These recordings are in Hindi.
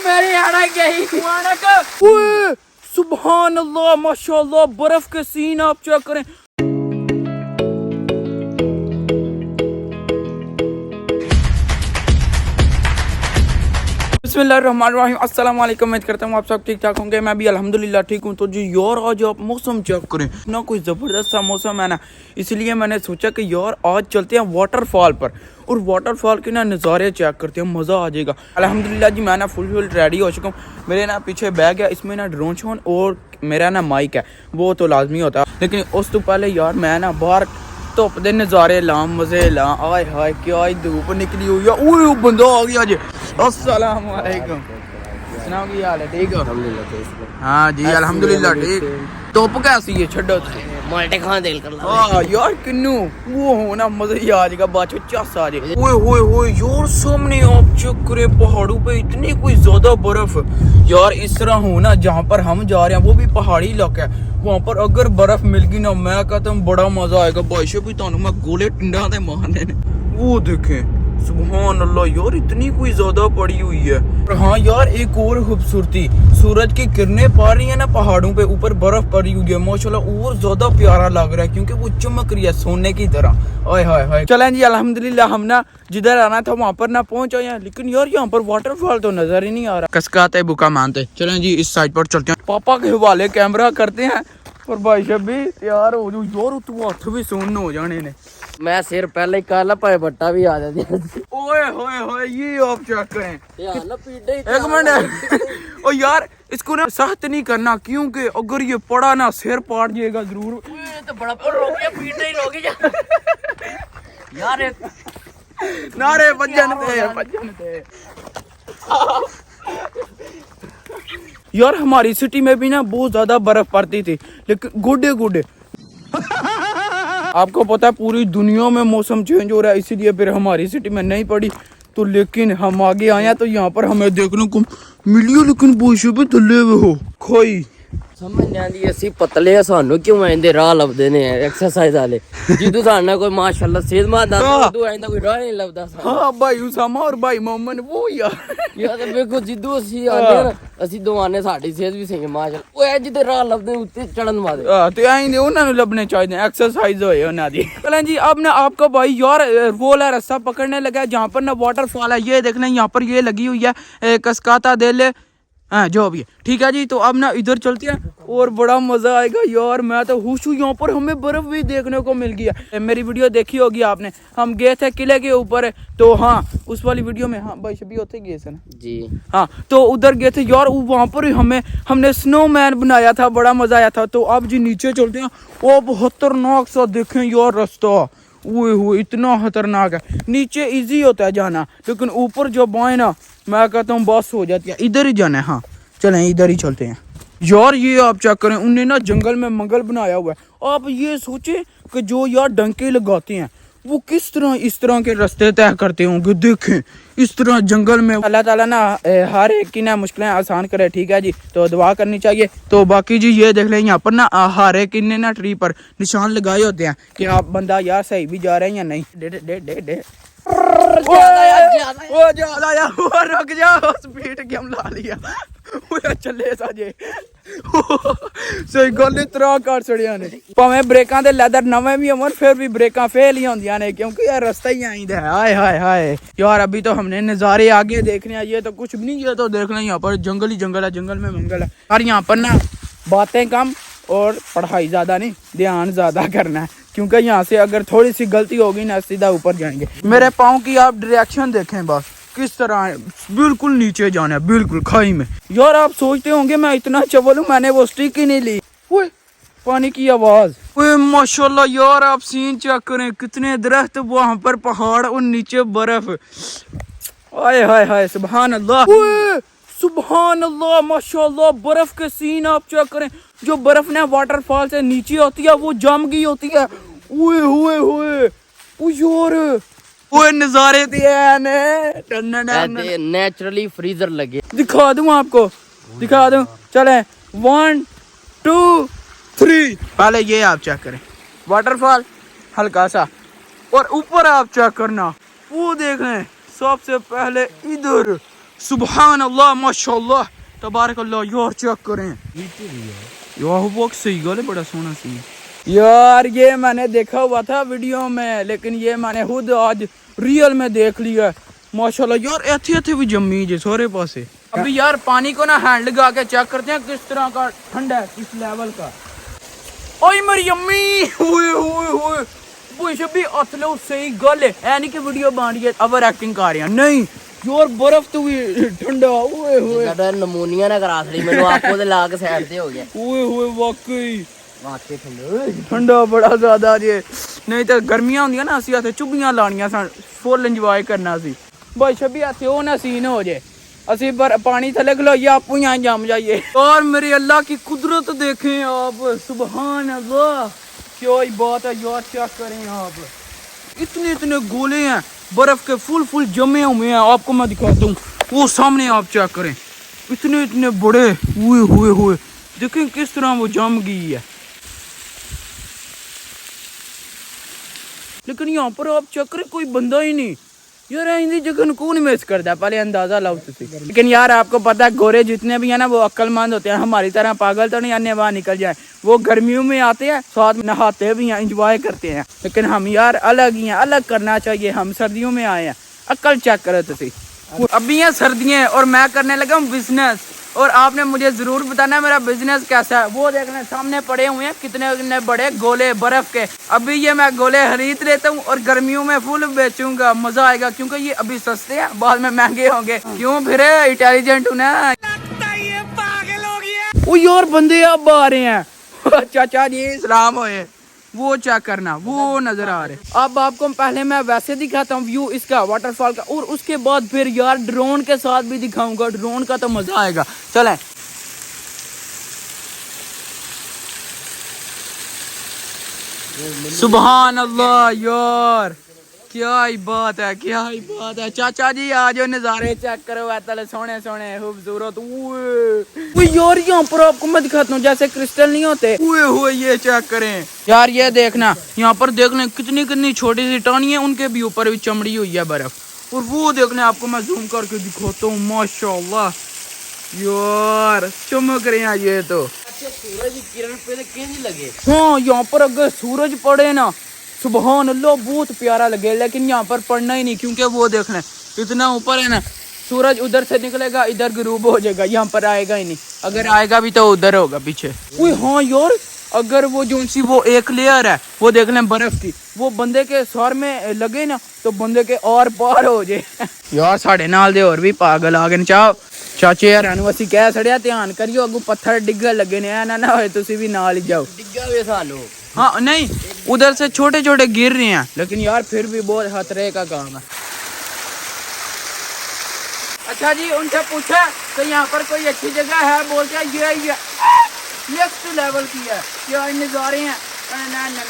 मेरी अड़क गई। ओए सुभान अल्लाह माशाल्लाह, बर्फ के सीन आप चेक करें। बिस्मिल्लाहिर्रहमानिर्रहीम, अस्सलाम वालेकुम। उम्मीद करता हूँ आप सब ठीक ठाक होंगे। मैं भी अल्हम्दुलिल्लाह ठीक हूँ। तो जी यार, आज आप मौसम चेक करें, ना कोई ज़बरदस्त सा मौसम है ना, इसलिए मैंने सोचा कि यार आज चलते हैं वाटरफॉल पर और वाटरफॉल के ना नज़ारे चेक करते हैं, मज़ा आ जाएगा। अल्हम्दुलिल्लाह जी, मैं ना फुल रेडी हो चुका हूँ। मेरे ना पीछे बैग है, इसमें ना ड्रोन शोन और मेरा ना माइक है, वो तो लाजमी होता है। लेकिन उस तो पहले यार मैं ना बाहर धुप दे नज़ारे ला, मज़े ला। आय हाय क्या ही धूप निकली हुई है। ओए वो बंदा आ गया जी। अस्सलाम वालेकुम, सुनाओ की हाल है? ठीक हो? हाँ जी अल्हम्दुलिल्लाह ठीक। धुप कैसी है? छड्डो माल्टे खान दिल कर हाँ यार, किन्नू वो हो ना, मजा ही आ जाएगा, बाचो चस आ जाएगा। ओए होए होए यार, सामने आप चेक करे, पहाड़ों पे इतनी कोई ज्यादा बर्फ यार। इस तरह हो ना, जहाँ पर हम जा रहे हैं वो भी पहाड़ी इलाका है, वहाँ पर अगर बर्फ मिल गई ना, मैं कहता हूँ बड़ा मजा आएगा। बाइशे भी तानू मैं गोले टिंडा दे मारने ने। वो देखें, सुभान अल्लाह यार, इतनी कोई ज्यादा पड़ी हुई है। और हाँ यार, एक और खूबसूरती, सूरज की किरणें पड़ रही है ना पहाड़ों पे, ऊपर बर्फ पड़ी हुई है माशाल्लाह, और ज्यादा प्यारा लग रहा है क्योंकि वो चमक रही है सोने की तरह। आय हाय हाय। चलें जी अल्हम्दुलिल्लाह, हम ना जिधर आना था वहाँ पर ना पहुँच आए हैं, लेकिन यार यहाँ पर वाटरफॉल तो नजर ही नहीं आ रहा। कसकाते बुका मानते। चलें जी इस साइड पर चलते हैं, पापा के हवाले कैमरा करते हैं। और भाई साहब भी तैयार हो जाओ यार, तू हथ भी सुन्न हो जाने ने। मैं सिर पहले ही काला पाए बट्टा भी आ जाती है। ओए होए होए, ये आप चेक करें। यार ना पीटे ही एक मिनट। ओ यार, इसको ना सख्त नहीं करना, क्योंकि अगर ये पड़ा ना सिर पाट जाएगा जरूर। ये तो बड़ा रोके पीटे ही रोके जा। यार नारे बजन दे। यार हमारी सिटी में भी ना बहुत ज्यादा बर्फ पड़ती थी, लेकिन गुडे आपको पता है पूरी दुनिया में मौसम चेंज हो रहा है, इसीलिए फिर हमारी सिटी में नहीं पड़ी। तो लेकिन हम आगे आए हैं तो यहाँ पर हमें देखने को मिली, लेकिन बोशे पे थले हुए हो खोई समझ नहीं आती। ਅਸੀਂ ਪਤਲੇ ਆ, ਸਾਨੂੰ ਕਿਉਂ ਐਂਦੇ ਰਾਹ ਲੱਭਦੇ ਨੇ ਐਕਸਰਸਾਈਜ਼ ਵਾਲੇ। ਜਿੱਦੂ ਸਾਡਾ ਕੋਈ ਮਾਸ਼ਾਅੱਲਾ ਸਿਹਤਮੰਦ ਆ, ਤੂੰ ਐਂਦਾ ਕੋਈ ਰਾਹ ਨਹੀਂ ਲੱਭਦਾ। हाँ भाई उसामा और भाई मोहम्मद वो यार। ਯਾਰ ਵੇਖੋ ਜਿੱਦੂ ਅਸੀਂ ਆਨੇ ਨਾ, ਅਸੀਂ ਦੋਵਾਨੇ ਸਾਡੀ ਸਿਹਤ ਵੀ ਸਹੀ ਮਾਸ਼ਾਅੱਲਾ। ਉਹ ਐ ਜਿੱਦੇ ਰਾਹ ਲੱਭਦੇ ਉੱਤੇ ਚੜਨ ਵਾਲੇ। ਤੇ ਐਂ ਦੇ ਉਹਨਾਂ ਨੂੰ ਲੱਭਣੇ ਚਾਹੀਦੇ, एक्सरसाइज होए ਉਹਨਾਂ ਦੀ। चलें जी, अब ना आपका भाई यार वो वाला रास्ता पकड़ने लगा है जहाँ पर ना वाटरफॉल है। ये देख लें, यहाँ पर ये लगी हुई है कसकाता देले, हाँ जो भी है ठीक है जी। तो अब ना इधर चलते हैं और बड़ा मजा आएगा यार। मैं तो खुश हूँ, यहाँ पर हमें बर्फ भी देखने को मिल गया। मेरी वीडियो देखी होगी आपने, हम गए थे किले के ऊपर। तो हाँ उस वाली वीडियो में, हाँ भाई सभी होते गए थे ना जी। हाँ, तो उधर गए थे यार, वहाँ पर हमने स्नोमैन बनाया था, बड़ा मजा आया था। तो अब जी नीचे चलते हैं। वो बहुत खतरनाक सा देखें यार रास्ता, वो इतना खतरनाक है। नीचे इजी होता है जाना, लेकिन ऊपर जब आए ना, मैं कहता हूँ बस हो जाती है। इधर ही जाना है, हाँ चलें इधर ही चलते हैं। यार ये आप चेक करें, उन्हें ना जंगल में मंगल बनाया हुआ है। आप ये सोचें कि जो यार डंके लगाते हैं वो किस तरह इस तरह के रास्ते तय करते होंगे। देखें इस तरह जंगल में। अल्लाह ताला ना हर एक की ना मुश्किलें आसान करे, ठीक है जी। तो दुआ करनी चाहिए। तो बाकी जी ये देख लें, यहाँ पर ना हर एक ने ना ट्री पर निशान लगाए होते हैं कि आप बंदा यार सही भी जा रहे हैं या नहीं। डे ज्यादा यार, रुक जाओ, स्पीड गेम ला लिया। चले साजे सही गल इतना कर छड़िया ने। भावें ब्रेकां दे लैदर नवे भी होवन, फिर भी ब्रेकां फेल ही होंदियां ने, क्योंकि यार रास्ता ही आई है। हाय हाय हाय यार, अभी तो हमने नज़ारे आगे देखने हैं। ये तो कुछ भी नहीं, ये तो देख लें यहाँ पर जंगल ही जंगल है, जंगल में मंगल है। और यहाँ पर ना बातें कम और पढ़ाई ज्यादा नहीं, ध्यान ज्यादा करना है, क्योंकि यहाँ से अगर थोड़ी सी गलती होगी ना, सीधा ऊपर जाएंगे। मेरे पाँव की आप डायरेक्शन देखें बस, किस तरह है, बिल्कुल नीचे जाना है, बिल्कुल खाई में। यार आप सोचते होंगे मैं इतना चवल हूँ, मैंने वो स्टिक ही नहीं ली। ओए पानी की आवाज, ओए माशाल्लाह यार, आप सीन चेक करें, कितने दरख्त, वहाँ पर पहाड़ और नीचे बर्फ। आय हाय हाय सुभान अल्लाह, ओए सुभान अल्लाह माशाल्लाह, बर्फ के सीन आप चेक करें। जो बर्फ ना वाटरफॉल से नीचे होती है वो जम गई होती है। ओए होए होए यार, वो नजारे नेचुरली फ्रीजर लगे। दिखा दूं आपको, दिखा दूं। चले 1 2 3। पहले ये आप चेक करें वाटरफॉल हल्का सा, और ऊपर आप चेक करना, वो देखें सबसे पहले इधर सुभान अल्लाह माशाल्लाह तबारक अल्लाह। यार चेक करें यार वो सही गल है, बड़ा सोना सी यार। ये मैंने देखा हुआ था वीडियो में, लेकिन ये मैंने खुद आज रियल में देख लिया माशाल्लाह। यार ऐथे ऐथे भी जम्मी जे सारे पासे। अभी यार पानी को ना हैंड लगा के चेक करते हैं किस तरह का ठंडा है, किस लेवल का। ओए मेरी अम्मी हुए हुए हुए वो भी अतलो सही गल है, ऐ नहीं कि वीडियो बन रही है ओवर एक्टिंग कर रहे हैं, नहीं यार बर्फ तो भी ठंडा। ओए होए साडा नमूनिया ना करा छड़ी मेनू आपको ते ला के साइड ते हो गया। ओए होए वाकई वाकई ठंडा ठंडा बड़ा ज्यादा जे। नहीं तो गर्मियां होंदियां ना असि इत्थे चुब्बियां लानियां सन, फुल इंजॉय करना सी। भाई छब्बी इत्थे ओ ना सीन हो जाए असि पानी थले खलोइए आपू यहाँ जम जाइए। और मेरे अल्लाह की कुदरत देखें आप, सुभान अल्लाह क्या ही बात है यार। चेक करें आप, इतने इतने गोले हैं बर्फ के, फुल फुल जमे हुए हैं। आपको मैं दिखाता हूँ, वो सामने आप चेक करें, इतने इतने बड़े हुए हुए हुए। देखें किस तरह वो जम गई है। लेकिन यहाँ पर आप चेक करें कोई बंदा ही नहीं यार। हिंदी जगह कौन मिस करता है, पहले अंदाजा लाओ तुसी। लेकिन यार आपको पता है गोरे जितने भी है ना वो अक्लमंद होते हैं, हमारी तरह पागल तो नहीं अन्य वहाँ निकल जाए। वो गर्मियों में आते हैं, साथ में नहाते भी हैं, इंजॉय करते हैं। लेकिन हम यार अलग ही हैं, अलग करना चाहिए। हम सर्दियों में आए हैं, अक्ल चेक करो तुसी। अभी है सर्दियाँ और मैं करने लगा हूँ बिजनेस, और आपने मुझे जरूर बताना मेरा बिजनेस कैसा है। वो देखने सामने पड़े हुए हैं कितने बड़े गोले बर्फ के। अभी ये मैं गोले खरीद लेता हूँ और गर्मियों में फुल बेचूंगा, मजा आएगा। क्योंकि ये अभी सस्ते हैं, बाद में महंगे होंगे। क्यों फिर इंटेलिजेंट हूँ ना। ओ यार बंदे अब आ रहे हैं चाचा जी सलाम होए। वो चेक करना, वो नजर आ रहे। अब आपको पहले मैं वैसे दिखाता हूँ व्यू इसका वाटरफॉल का, और उसके बाद फिर यार ड्रोन के साथ भी दिखाऊंगा। ड्रोन का तो मजा आएगा। चलें सुभान अल्लाह यार क्या ही बात है, क्या ही बात है। चाचा जी आ जाओ, नजारे चेक करो, ऐतले सोने सोने खूबसूरत। ओए यार यहाँ पर आपको मैं दिखाता हूँ जैसे क्रिस्टल नहीं होते। ओए हुए ये चेक करें यार, ये देखना यहाँ पर देख लें कितनी कितनी छोटी सी टहनी है, उनके भी ऊपर भी चमड़ी हुई है बर्फ। और वो देख लें, आपको मैं जूम करके दिखाता हूँ माशाल्लाह यार चमक रहे हैं ये तो। सूरज की किरण पे कैसी लगे। हाँ यहाँ पर अगर सूरज पड़े ना सुभान अल्लाह बहुत प्यारा लगे। लेकिन यहाँ पर पड़ना ही नहीं, क्योंकि वो देख लें इतना ऊपर है ना, सूरज उधर से निकलेगा इधर गुरूब हो जाएगा, यहाँ पर आएगा ही नहीं। अगर आएगा भी तो उधर होगा पीछे। ओए हाँ यार अगर वो जो सी वो एक लेयर है वो देख लें बर्फ की, वो बंदे के सर में लगे ना तो बंदे के और पार हो जाए। यार साढ़े नाल दे और भी पागल आ गए। चाह चाचे यार असी कह छड़िया ध्यान करियो, अगू पत्थर डिग्गन लगे ने ना होए तुसी भी नाल ही जाओ। डिग्गा वे सानू। हाँ नहीं उधर से छोटे छोटे गिर रहे हैं, लेकिन यार फिर भी बहुत खतरे का काम है। अच्छा जी उनसे पूछा तो यहाँ पर कोई अच्छी जगह है, बोलते हैं ये नेक्स्ट लेवल की है, क्या नजारे हैं। ना ना ना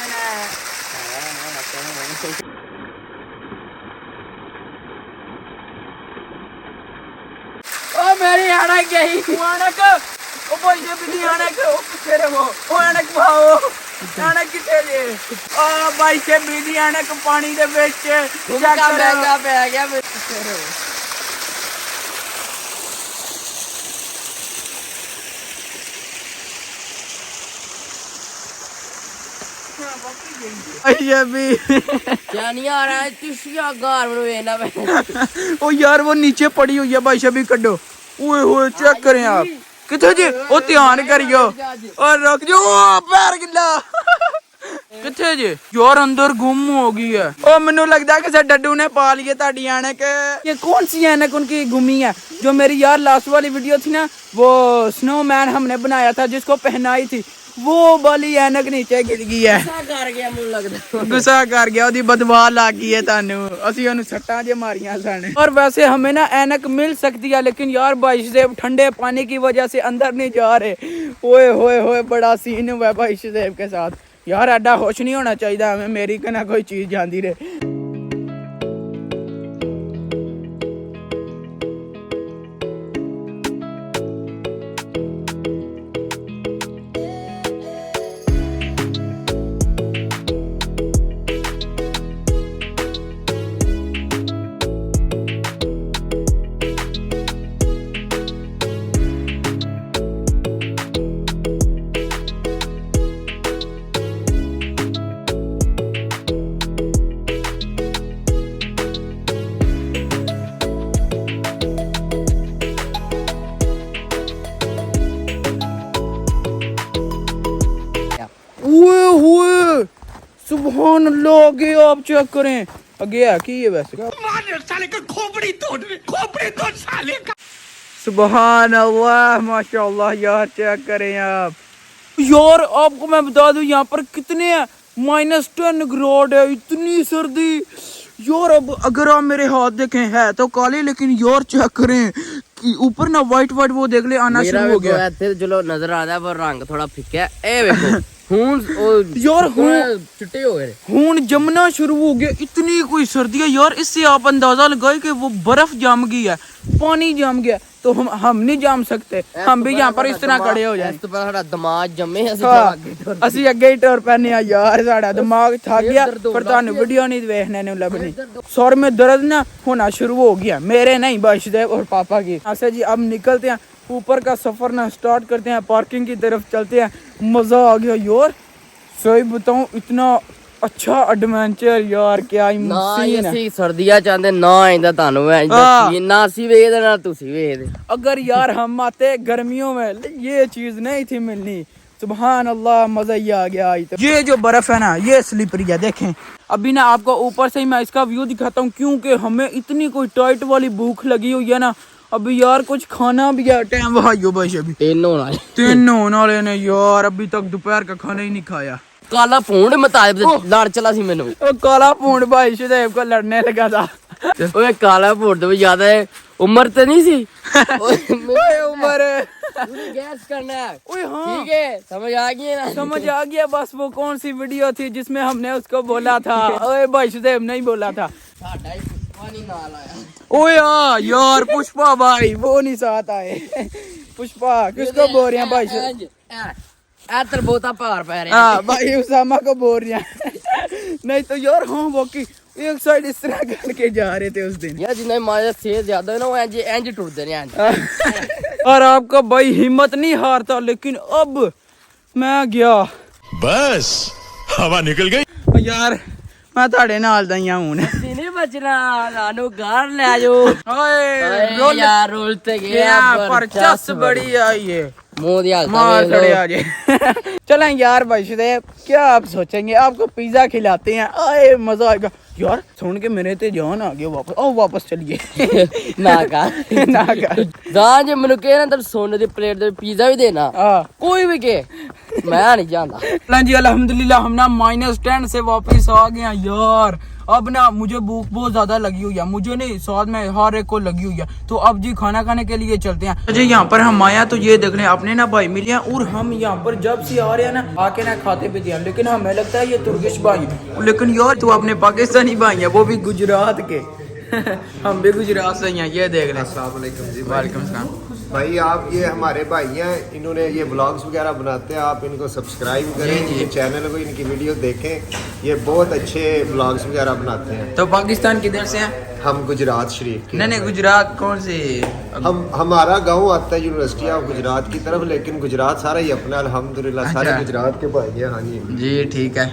ओ मेरी आनक यही आनक ओ भाई ये भी आनक ओ किथे रे वो आनक भाओ आनक किथे जे ओ भाई से भी आनक पानी दे विच का महंगा पै गया मेरे। ये भी क्या नहीं आ रहा है तिशिया गार में ना। ओ यार वो नीचे पड़ी हुई है भाई शबी कड्डो। ओए होए चेक करें आप किथे जी, ओ ध्यान करियो और रुक जाओ पैर गिल्ला किथे जी। यार अंदर गुम हो गई है। ओ मैनू लगता है कि डड्डू ने पा लिए ताड़ी ऐनक। ये कौन सी ऐनक उनकी गुमी है? जो मेरी यार लास्ट वाली वीडियो थी ना, वो स्नोमैन हमने बनाया था जिसको पहनाई थी, वो वाली ऐनक नीचे गिर गई है। गुस्सा कर गया, ओदी बदबू लग गई है तानू। असी ओनू सट्टां जे मारियां सन। और वैसे हमें ना ऐनक मिल सकती है, लेकिन यार बारिश से ठंडे पानी की वजह से अंदर नहीं जा रहे। ओए होए होए बड़ा सीन हुआ बारिश देव के साथ। यार एडा खुश नहीं होना चाहिए हमें, मेरी कना कोई चीज जाती रहे। सुभान अल्लाह, आगे आप चेक करें, आगे है कि ये वैसे सुभान अल्लाह, माशाल्लाह यार, चेक करें आप यार। आपको मैं बता दूं यहाँ पर कितने हैं, -10 ग्रेड है, इतनी सर्दी यार। अब अगर आप मेरे हाथ देखें है तो काले, लेकिन यार चेक करें कि ऊपर ना वाइट वाइट वो देख ले आना शुरू हो गया। चलो नजर आ रहा है, पर रंग थोड़ा फिक्का है। ए देखो खून यार, चिट्टे हो गए, खून जमना शुरू हो गया, इतनी कोई सर्दी है यार। इससे आप अंदाजा लगाए कि वो बर्फ जम गई है, पानी जम गया, तो हम नहीं जम सकते, हम भी यहाँ पर इस तरह खड़े हो जाए। दिमाग जमे असि अगे ही टुर पैने आ यार, साड़ा दिमाग थक गया, पर तुहानू वीडियो नहीं देखने ने लभनी। सर में दर्द ना होना शुरू हो गया, मेरे नहीं, बशदेव और पापा की। अच्छा जी, अब निकलते हैं ऊपर का सफर ना स्टार्ट करते हैं, पार्किंग की तरफ चलते हैं। मजा आ गया यार, सही बताऊं, इतना अच्छा एडवेंचर यार, क्या ही सीन है। ਅਸੀਂ ਸਰਦੀਆਂ ਚਾਹੁੰਦੇ ਨਾ ਆਇंदा ਤੁਹਾਨੂੰ ਇੰਦਾ ਨਾ ਅਸੀਂ ਵੇਖਦੇ ਨਾ ਤੁਸੀਂ ਵੇਖਦੇ। अगर यार हम आते गर्मियों में ये चीज नहीं थी मिलनी। सुभान अल्लाह, मजा ही आ गया। ये जो बर्फ है ना, ये स्लिपरी है, देखें। अभी ना आपको ऊपर से ही मैं इसका व्यू दिखाता हूँ, क्योंकि हमें इतनी कोई टाइट वाली भूख लगी हुई है ना। अभी यार कुछ खाना भी है, टाइम भाइयों भाई, अभी 3 होना 3 होने वाले ने यार, अभी तक दोपहर का खाना ही नहीं खाया। काला फोन मुताबिक लड़ चला सी मैनू। काला फोन भाई शुदेव को लड़ने लगा था। ओए काला फोन तो ज्यादा है, उम्र तो नहीं सी। ओए उम्र गैस करना है। ओए हाँ, ठीक है, समझ आ गई ना? समझ आ गया। बस वो कौन सी वीडियो थी जिसमें हमने उसको बोला था? ओए भाई शुदेव नहीं बोला था। साडा ही पुष्पा नहीं नाल आया। ओए हाँ यार, पुष्पा भाई वो नहीं साथ आए। पुष्पा किसको बोल रहे हैं भाई? तरबोता पार पै रहे हैं। हाँ भाई, उसामा को बोल रहे हैं। नहीं तो यार, हाँ बाकी एक साइड इस तरह करके जा रहे थे उस दिन यार, जिन्हें माया सेहत ज्यादा है ना, वो इंज टूटते हैं। और आपका भाई हिम्मत नहीं हारता, लेकिन अब मैं गया, बस हवा निकल गई यार। मैं ताड़े नाल दईया हूं, नहीं बचना, नानू घर ले जाओ। ओए रोल यार, रोलते गया पर चस बड़ी आई है, मुंह दिया मार खड़े आ जाए। चलें यार भाई शुदेव, क्या आप सोचेंगे, आपको पिज्जा खिलाते हैं, आए मजा आएगा यार। सुन के मेरे ते जान आ गया, वापस आओ, वापस चलिए। ना कर ना कर जान, जे मैनू कहे ना तब सोने दी प्लेट दे पिज्जा भी देना, कोई भी के मैं नहीं जानता। जी अल्हम्दुलिल्लाह, हम ना -10 से वापस आ गए यार। अब ना मुझे भूख बहुत ज्यादा लगी हुई है, मुझे नहीं, साथ में हर एक को लगी हुई है। तो अब जी खाना खाने के लिए चलते हैं। जी यहाँ पर हम आया तो ये देख लें, अपने ना भाई मिले हैं, और हम यहाँ पर जब से आ रहे हैं ना, आके ना खाते पीते हैं, लेकिन हमें लगता है ये तुर्किश भाई, लेकिन यार तो अपने पाकिस्तानी भाई है, वो भी गुजरात के। हम भी गुजरात से हैं, ये देख लें। अस्सलाम वालेकुम जी। वालेकुम सलाम भाई, आप ये हमारे भाई हैं, इन्होंने ये व्लॉग्स वगैरह बनाते हैं, आप इनको सब्सक्राइब करें, इनके चैनल को, इनकी वीडियो देखें, ये बहुत अच्छे व्लॉग्स वगैरह बनाते हैं। तो पाकिस्तान किधर से हैं? हम गुजरात शरीफ के। नहीं, गुजरात कौन से? हमारा गांव आता है यूनिवर्सिटी ऑफ गुजरात की तरफ, लेकिन गुजरात सारा ही अपना, अल्हम्दुलिल्लाह सारे गुजरात के भाई हैं। हाँ जी ठीक है,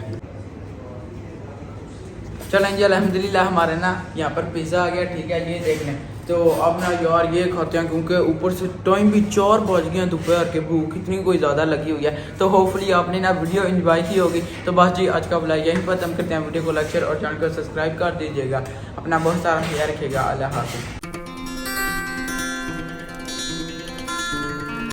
चलें जी अल्हम्दुलिल्लाह, हमारे ना यहाँ पर पिज़्ज़ा आ गया, ठीक है, ये देख लें। तो अब ना यार ये खाते हैं, क्योंकि ऊपर से टाइम भी 4 बज गए हैं दोपहर के, भूख इतनी कोई ज़्यादा लगी हुई है। तो होपफुली आपने ना वीडियो एंजॉय की होगी। तो बस जी आज का ब्लॉग यहीं पर खत्म करते हैं, वीडियो को लाइक शेयर और चैनल को सब्सक्राइब कर दीजिएगा। अपना बहुत सारा ख्याल रखिएगा। अल्लाह हाफ़िज़।